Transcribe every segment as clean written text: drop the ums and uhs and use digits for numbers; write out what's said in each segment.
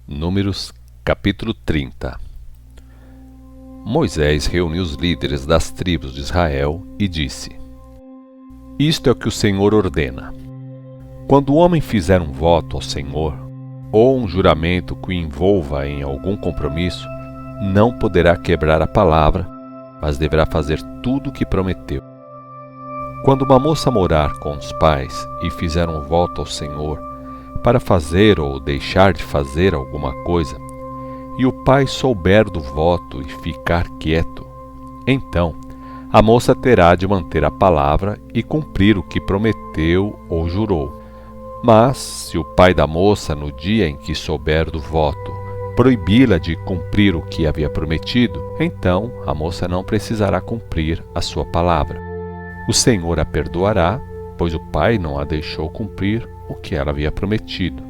Números capítulo 30. Moisés reuniu os líderes das tribos de Israel e disse: Isto é o que o Senhor ordena. Quando o homem fizer um voto ao Senhor, ou um juramento que o envolva em algum compromisso, não poderá quebrar a palavra, mas deverá fazer tudo o que prometeu. Quando uma moça morar com os pais e fizer um voto ao Senhor, para fazer ou deixar de fazer alguma coisa, e o pai souber do voto e ficar quieto, então a moça terá de manter a palavra e cumprir o que prometeu ou jurou. Mas, se o pai da moça, no dia em que souber do voto, proibi-la de cumprir o que havia prometido, então a moça não precisará cumprir a sua palavra. O Senhor a perdoará, pois o pai não a deixou cumprir o que ela havia prometido.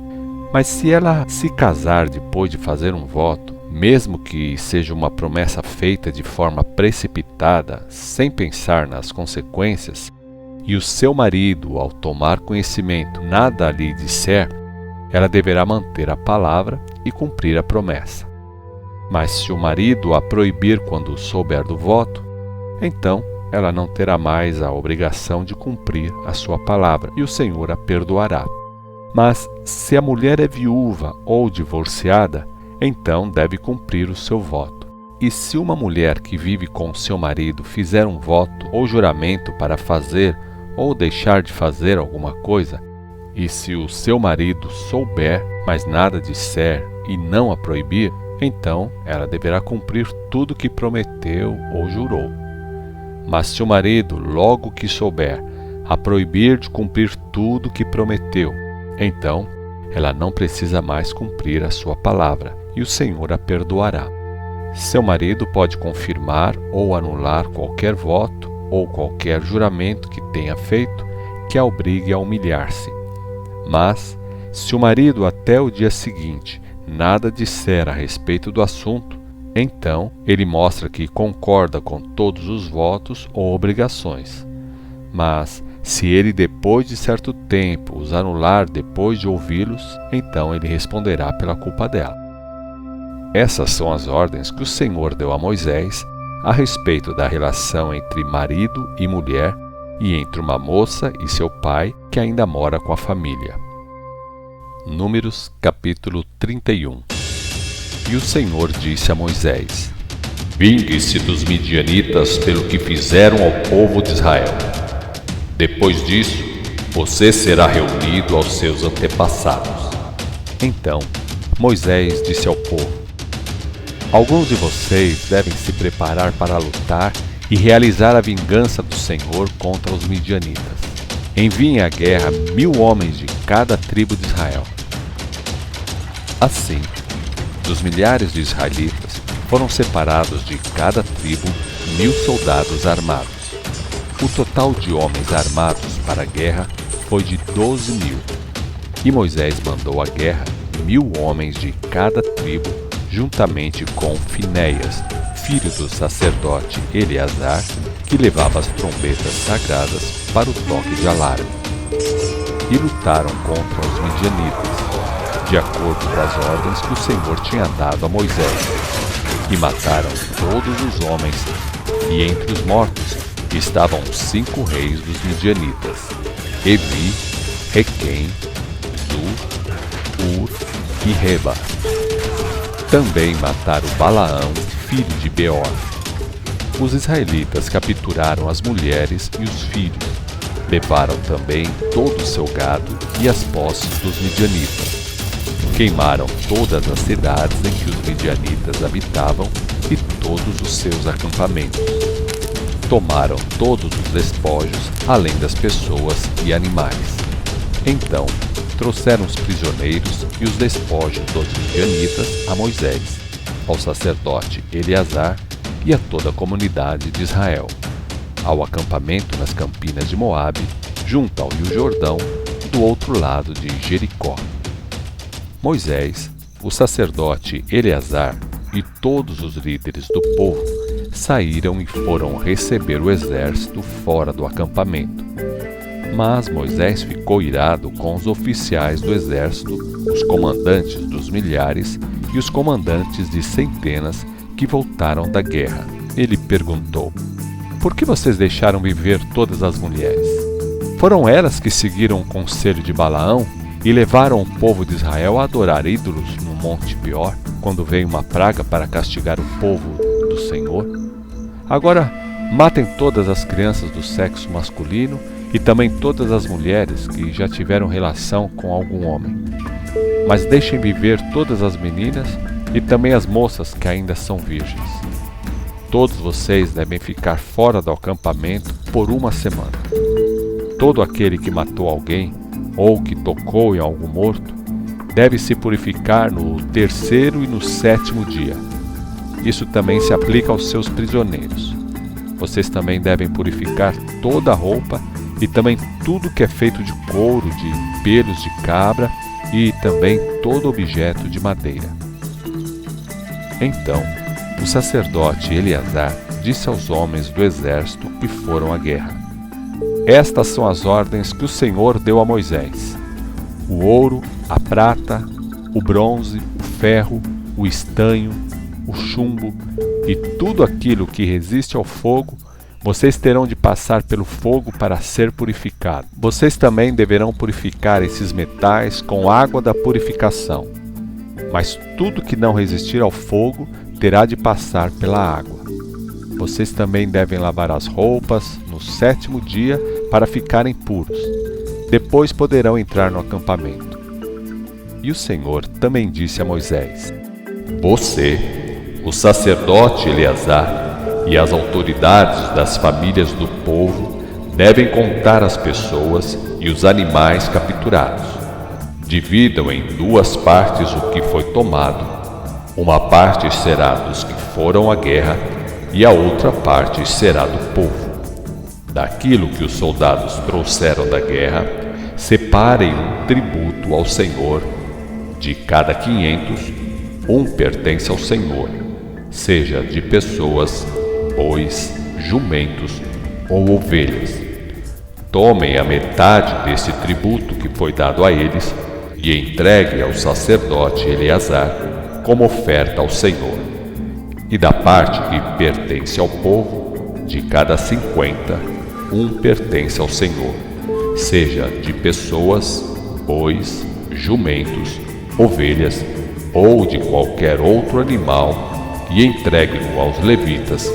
Mas se ela se casar depois de fazer um voto, mesmo que seja uma promessa feita de forma precipitada, sem pensar nas consequências, e o seu marido, ao tomar conhecimento, nada lhe disser, ela deverá manter a palavra e cumprir a promessa. Mas se o marido a proibir quando souber do voto, então ela não terá mais a obrigação de cumprir a sua palavra, e o Senhor a perdoará. Mas se a mulher é viúva ou divorciada, então deve cumprir o seu voto. E se uma mulher que vive com seu marido fizer um voto ou juramento para fazer ou deixar de fazer alguma coisa, e se o seu marido souber, mas nada disser e não a proibir, então ela deverá cumprir tudo que prometeu ou jurou. Mas se o marido, logo que souber, a proibir de cumprir tudo que prometeu, então ela não precisa mais cumprir a sua palavra, e o Senhor a perdoará. Seu marido pode confirmar ou anular qualquer voto ou qualquer juramento que tenha feito que a obrigue a humilhar-se. Mas, se o marido até o dia seguinte nada disser a respeito do assunto, então ele mostra que concorda com todos os votos ou obrigações. Mas, se ele depois de certo tempo os anular depois de ouvi-los, então ele responderá pela culpa dela. Essas são as ordens que o Senhor deu a Moisés a respeito da relação entre marido e mulher e entre uma moça e seu pai que ainda mora com a família. Números capítulo 31. E o Senhor disse a Moisés: Vingue-se dos midianitas pelo que fizeram ao povo de Israel. Depois disso, você será reunido aos seus antepassados. Então Moisés disse ao povo: Alguns de vocês devem se preparar para lutar e realizar a vingança do Senhor contra os midianitas. Enviem à guerra 1000 homens de cada tribo de Israel. Assim, dos milhares de israelitas, foram separados de cada tribo 1000 soldados armados. O total de homens armados para a guerra foi de 12.000. E Moisés mandou à guerra 1000 homens de cada tribo, juntamente com Finéias, filho do sacerdote Eleazar, que levava as trombetas sagradas para o toque de alarme. E lutaram contra os midianitas, de acordo com as ordens que o Senhor tinha dado a Moisés. E mataram todos os homens, e entre os mortos estavam os 5 reis dos midianitas: Evi, Requém, Zur, Ur e Reba. Também mataram Balaão, filho de Beor. Os israelitas capturaram as mulheres e os filhos. Levaram também todo o seu gado e as posses dos midianitas. Queimaram todas as cidades em que os midianitas habitavam e todos os seus acampamentos. Tomaram todos os despojos, além das pessoas e animais. Então trouxeram os prisioneiros e os despojos dos midianitas a Moisés, ao sacerdote Eleazar e a toda a comunidade de Israel, ao acampamento nas campinas de Moabe, junto ao rio Jordão, do outro lado de Jericó. Moisés, o sacerdote Eleazar e todos os líderes do povo saíram e foram receber o exército fora do acampamento. Mas Moisés ficou irado com os oficiais do exército, os comandantes dos milhares e os comandantes de centenas que voltaram da guerra. Ele perguntou: por que vocês deixaram viver todas as mulheres? Foram elas que seguiram o conselho de Balaão e levaram o povo de Israel a adorar ídolos no Monte Peor, quando veio uma praga para castigar o povo do Senhor? Agora, matem todas as crianças do sexo masculino e também todas as mulheres que já tiveram relação com algum homem. Mas deixem viver todas as meninas e também as moças que ainda são virgens. Todos vocês devem ficar fora do acampamento por 1 semana. Todo aquele que matou alguém ou que tocou em algo morto deve se purificar no 3º e no 7º dia. Isso também se aplica aos seus prisioneiros. Vocês também devem purificar toda a roupa e também tudo que é feito de couro, de pelos de cabra e também todo objeto de madeira. Então, o sacerdote Eleazar disse aos homens do exército que foram à guerra: estas são as ordens que o Senhor deu a Moisés: o ouro, a prata, o bronze, o ferro, o estanho, o chumbo e tudo aquilo que resiste ao fogo, vocês terão de passar pelo fogo para ser purificado. Vocês também deverão purificar esses metais com água da purificação. Mas tudo que não resistir ao fogo terá de passar pela água. Vocês também devem lavar as roupas no 7º dia para ficarem puros. Depois poderão entrar no acampamento. E o Senhor também disse a Moisés: você, o sacerdote Eleazar e as autoridades das famílias do povo devem contar as pessoas e os animais capturados. Dividam em 2 partes o que foi tomado. Uma parte será dos que foram à guerra e a outra parte será do povo. Daquilo que os soldados trouxeram da guerra, separem um tributo ao Senhor. De cada 500, 1 pertence ao Senhor, seja de pessoas, bois, jumentos ou ovelhas. Tomem a metade desse tributo que foi dado a eles e entreguem ao sacerdote Eleazar como oferta ao Senhor. E da parte que pertence ao povo, de cada 50, 1 pertence ao Senhor, seja de pessoas, bois, jumentos, ovelhas ou de qualquer outro animal, e entregue-o aos levitas,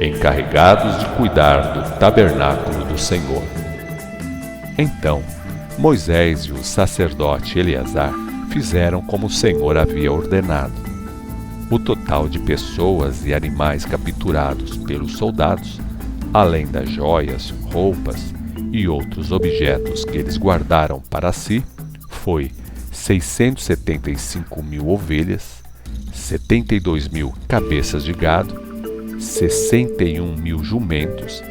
encarregados de cuidar do tabernáculo do Senhor. Então, Moisés e o sacerdote Eleazar fizeram como o Senhor havia ordenado. O total de pessoas e animais capturados pelos soldados, além das joias, roupas e outros objetos que eles guardaram para si, foi 675.000 ovelhas, 72.000 cabeças de gado, 61.000 jumentos,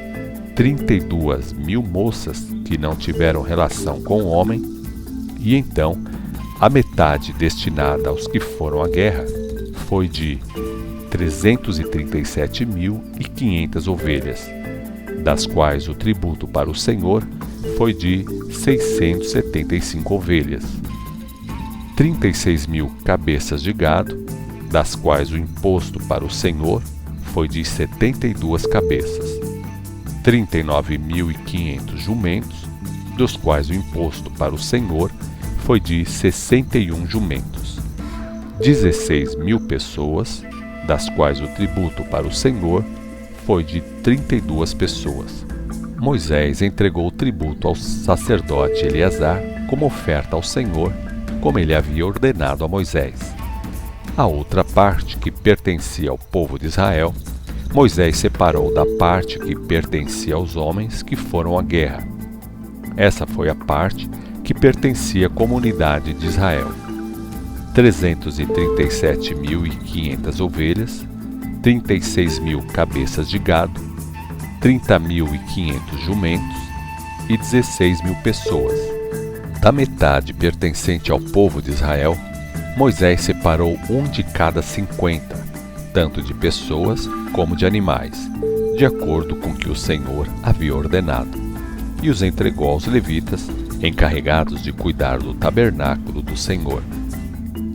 32.000 moças que não tiveram relação com o homem, e então a metade destinada aos que foram à guerra foi de 337.500 ovelhas, das quais o tributo para o Senhor foi de 675 ovelhas, 36.000 cabeças de gado, das quais o imposto para o Senhor foi de 72 cabeças, 39.500 jumentos, dos quais o imposto para o Senhor foi de 61 jumentos, 16.000 pessoas, das quais o tributo para o Senhor foi de 32 pessoas. Moisés entregou o tributo ao sacerdote Eleazar como oferta ao Senhor, como ele havia ordenado a Moisés. A outra parte, que pertencia ao povo de Israel, Moisés separou da parte que pertencia aos homens que foram à guerra. Essa foi a parte que pertencia à comunidade de Israel: 337.500 ovelhas, 36.000 cabeças de gado, 30.500 jumentos e 16.000 pessoas. Da metade pertencente ao povo de Israel, Moisés separou um de cada 50, tanto de pessoas como de animais, de acordo com o que o Senhor havia ordenado. e os entregou aos levitas, encarregados de cuidar do tabernáculo do Senhor.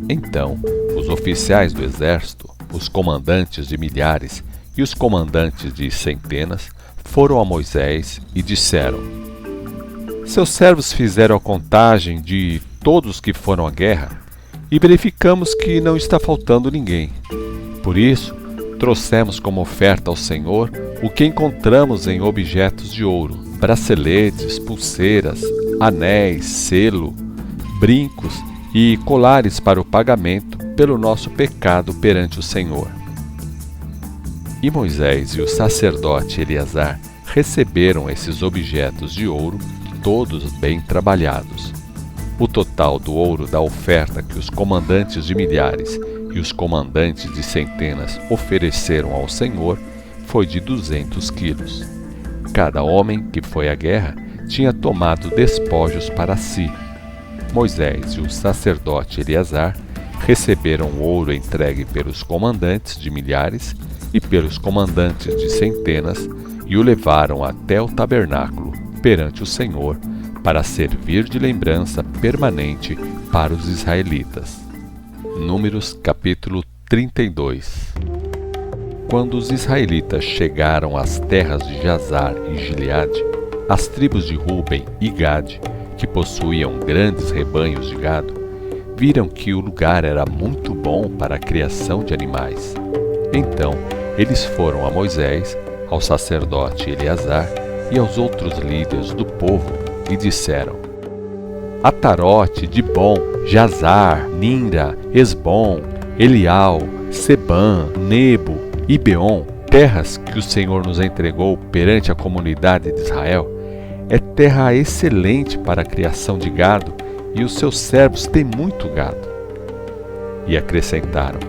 Então, os oficiais do exército, os comandantes de milhares e os comandantes de centenas foram a Moisés e disseram: Seus servos fizeram a contagem de todos que foram à guerra e verificamos que não está faltando ninguém. Por isso, trouxemos como oferta ao Senhor o que encontramos em objetos de ouro, braceletes, pulseiras, anéis, selo, brincos e colares para o pagamento pelo nosso pecado perante o Senhor. E Moisés e o sacerdote Eleazar receberam esses objetos de ouro, todos bem trabalhados. O total do ouro da oferta que os comandantes de milhares e os comandantes de centenas ofereceram ao Senhor foi de 200 quilos. Cada homem que foi à guerra tinha tomado despojos para si. Moisés e o sacerdote Eleazar receberam o ouro entregue pelos comandantes de milhares e pelos comandantes de centenas e o levaram até o tabernáculo perante o Senhor para servir de lembrança permanente para os israelitas. Números capítulo 32. Quando os israelitas chegaram às terras de Jazar e Gileade, as tribos de Ruben e Gade, que possuíam grandes rebanhos de gado, viram que o lugar era muito bom para a criação de animais. Então, eles foram a Moisés, ao sacerdote Eleazar e aos outros líderes do povo e disseram: Atarote, Dibom, Jazar, Ninra, Esbom, Elial, Sebã, Nebo e Beon, terras que o Senhor nos entregou perante a comunidade de Israel, é terra excelente para a criação de gado, e os seus servos têm muito gado. E acrescentaram: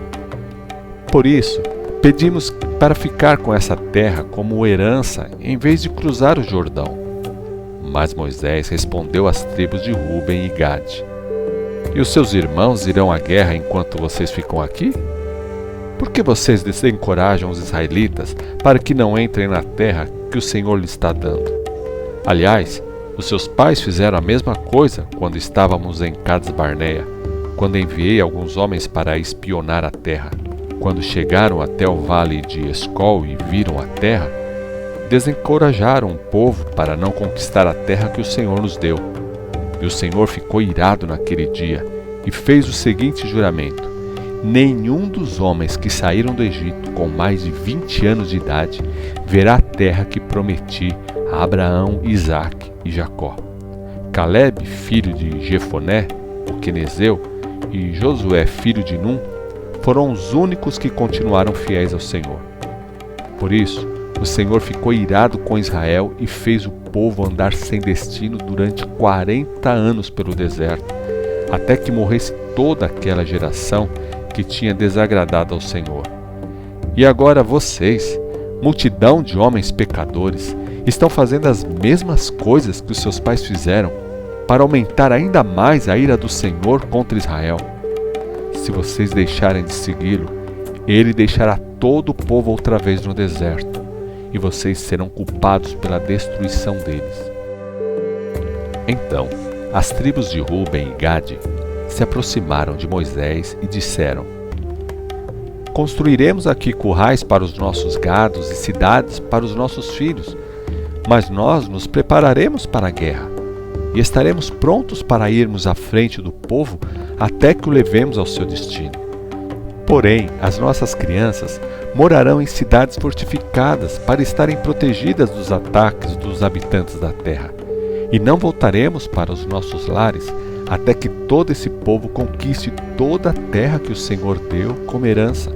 Por isso, pedimos para ficar com essa terra como herança, em vez de cruzar o Jordão. Mas Moisés respondeu às tribos de Ruben e Gade: E os seus irmãos irão à guerra enquanto vocês ficam aqui? Por que vocês desencorajam os israelitas para que não entrem na terra que o Senhor lhes está dando? Aliás, os seus pais fizeram a mesma coisa quando estávamos em Cades Barneia, quando enviei alguns homens para espionar a terra. Quando chegaram até o vale de Escol e viram a terra, desencorajaram o povo para não conquistar a terra que o Senhor nos deu. E o Senhor ficou irado naquele dia e fez o seguinte juramento: Nenhum dos homens que saíram do Egito com mais de 20 anos de idade verá a terra que prometi a Abraão, Isaque e Jacó. Caleb, filho de Jefoné, o quenezeu, e Josué, filho de Num, foram os únicos que continuaram fiéis ao Senhor. Por isso, o Senhor ficou irado com Israel e fez o povo andar sem destino durante 40 anos pelo deserto, até que morresse toda aquela geração que tinha desagradado ao Senhor. E agora vocês, multidão de homens pecadores, estão fazendo as mesmas coisas que os seus pais fizeram, para aumentar ainda mais a ira do Senhor contra Israel. Se vocês deixarem de segui-lo, ele deixará todo o povo outra vez no deserto, e vocês serão culpados pela destruição deles. Então, as tribos de Ruben e Gade se aproximaram de Moisés e disseram: Construiremos aqui currais para os nossos gados e cidades para os nossos filhos, mas nós nos prepararemos para a guerra e estaremos prontos para irmos à frente do povo até que o levemos ao seu destino. Porém, as nossas crianças morarão em cidades fortificadas para estarem protegidas dos ataques dos habitantes da terra, e não voltaremos para os nossos lares até que todo esse povo conquiste toda a terra que o Senhor deu como herança.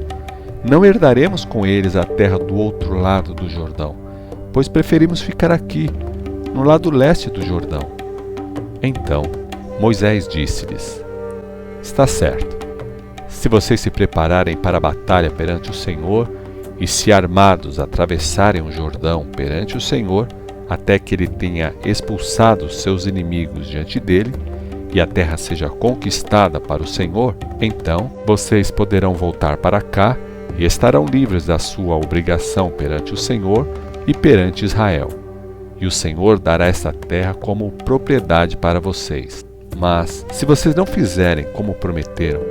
Não herdaremos com eles a terra do outro lado do Jordão, pois preferimos ficar aqui, no lado leste do Jordão. Então Moisés disse-lhes: Está certo. Se vocês se prepararem para a batalha perante o Senhor, e se armados atravessarem o Jordão perante o Senhor, até que ele tenha expulsado os seus inimigos diante dele, e a terra seja conquistada para o Senhor, então vocês poderão voltar para cá e estarão livres da sua obrigação perante o Senhor e perante Israel. e o Senhor dará essa terra como propriedade para vocês. Mas, se vocês não fizerem como prometeram,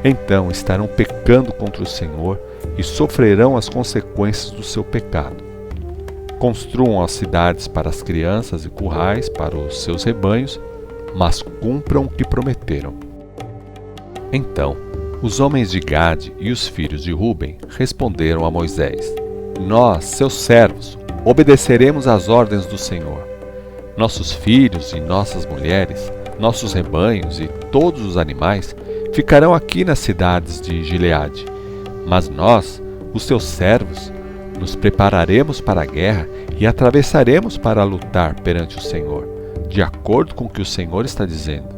então estarão pecando contra o Senhor e sofrerão as consequências do seu pecado. Construam as cidades para as crianças e currais para os seus rebanhos, mas cumpram o que prometeram. Então, os homens de Gade e os filhos de Ruben responderam a Moisés: Nós, seus servos, obedeceremos às ordens do Senhor. Nossos filhos e nossas mulheres, nossos rebanhos e todos os animais ficarão aqui nas cidades de Gileade. Mas nós, os seus servos, nos prepararemos para a guerra e atravessaremos para lutar perante o Senhor, de acordo com o que o Senhor está dizendo.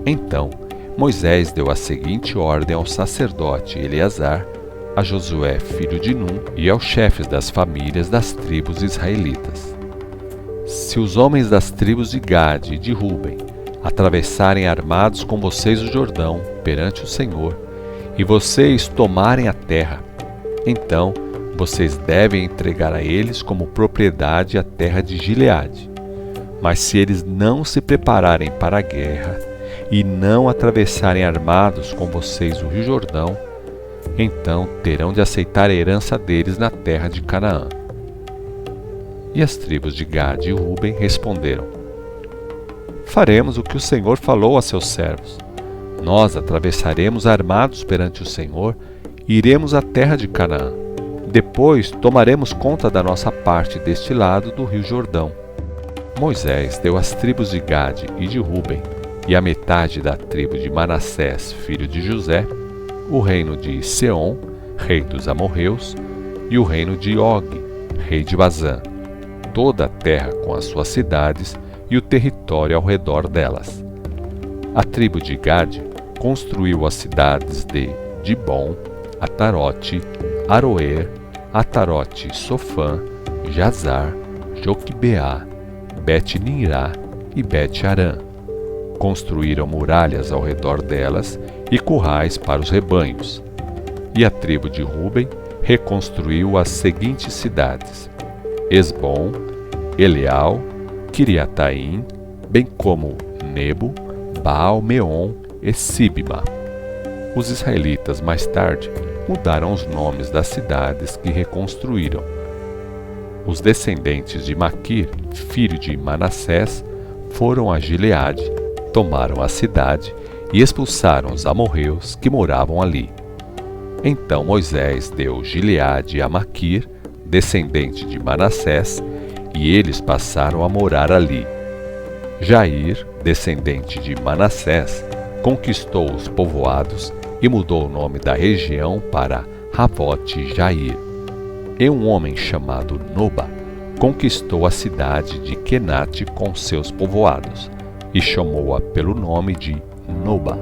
Então, Moisés deu a seguinte ordem ao sacerdote Eleazar, a Josué, filho de Num, e aos chefes das famílias das tribos israelitas: Se os homens das tribos de Gade e de Ruben atravessarem armados com vocês o Jordão perante o Senhor, e vocês tomarem a terra, então vocês devem entregar a eles como propriedade a terra de Gileade. Mas se eles não se prepararem para a guerra e não atravessarem armados com vocês o Rio Jordão, então terão de aceitar a herança deles na terra de Canaã. E as tribos de Gade e Ruben responderam: Faremos o que o Senhor falou a seus servos. Nós atravessaremos armados perante o Senhor e iremos à terra de Canaã. Depois tomaremos conta da nossa parte deste lado do Rio Jordão. Moisés deu às tribos de Gade e de Ruben e à metade da tribo de Manassés, filho de José, o reino de Seom, rei dos amorreus, e o reino de Og, rei de Bazã, toda a terra com as suas cidades e o território ao redor delas. A tribo de Gade construiu as cidades de Dibon, Atarote, Aroer, Atarote, Sofã, Jazar, Joquibeá, Bet-Nirá e Bet-Arã. Construíram muralhas ao redor delas e currais para os rebanhos. E a tribo de Ruben reconstruiu as seguintes cidades: Esbom, Eleal, Quiriataim, bem como Nebo, Baal-Meon e Sibma. Os israelitas mais tarde mudaram os nomes das cidades que reconstruíram. Os descendentes de Maquir, filho de Manassés, foram a Gileade, tomaram a cidade e expulsaram os amorreus que moravam ali. Então Moisés deu Gileade a Maquir, descendente de Manassés, e eles passaram a morar ali. Jair, descendente de Manassés, conquistou os povoados e mudou o nome da região para Ravote-Jair. E um homem chamado Noba conquistou a cidade de Quenate com seus povoados e chamou-a pelo nome de Noba.